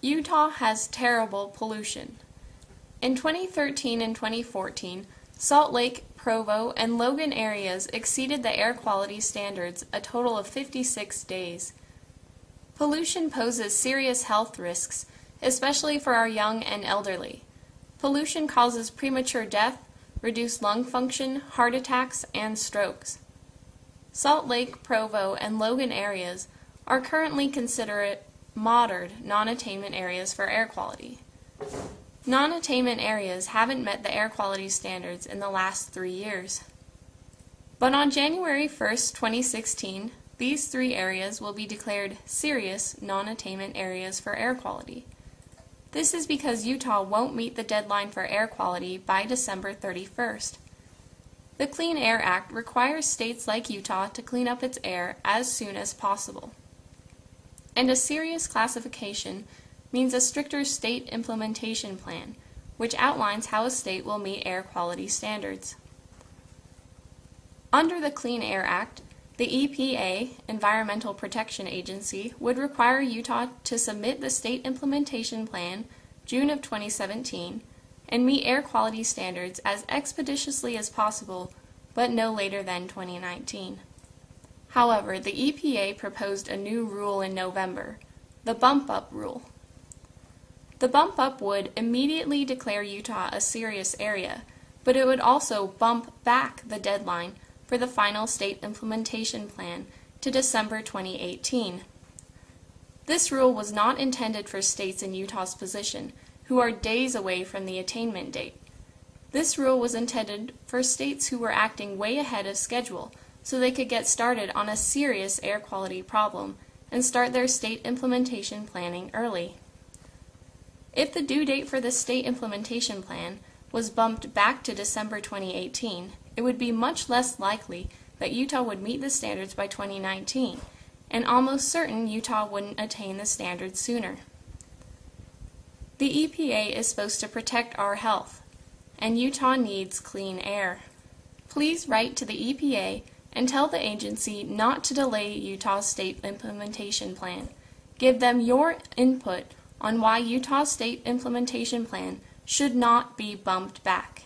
Utah has terrible pollution. In 2013 and 2014, Salt Lake, Provo, and Logan areas exceeded the air quality standards a total of 56 days. Pollution poses serious health risks, especially for our young and elderly. Pollution causes premature death, reduced lung function, heart attacks, and strokes. Salt Lake, Provo, and Logan areas are currently considered modern non-attainment areas for air quality. Non-attainment areas haven't met the air quality standards in the last 3 years. But on January 1, 2016, these 3 areas will be declared serious non-attainment areas for air quality. This is because Utah won't meet the deadline for air quality by December 31st. The Clean Air Act requires states like Utah to clean up its air as soon as possible. And a serious classification means a stricter state implementation plan, which outlines how a state will meet air quality standards. Under the Clean Air Act, the EPA, Environmental Protection Agency, would require Utah to submit the state implementation plan June of 2017 and meet air quality standards as expeditiously as possible, but no later than 2019. However, the EPA proposed a new rule in November, the bump-up rule. The bump-up would immediately declare Utah a serious area, but it would also bump back the deadline for the final state implementation plan to December 2018. This rule was not intended for states in Utah's position, who are days away from the attainment date. This rule was intended for states who were acting way ahead of schedule, so they could get started on a serious air quality problem and start their state implementation planning early. If the due date for the state implementation plan was bumped back to December 2018, it would be much less likely that Utah would meet the standards by 2019, and almost certain Utah wouldn't attain the standards sooner. The EPA is supposed to protect our health, and Utah needs clean air. Please write to the EPA and tell the agency not to delay Utah's state implementation plan. Give them your input on why Utah's state implementation plan should not be bumped back.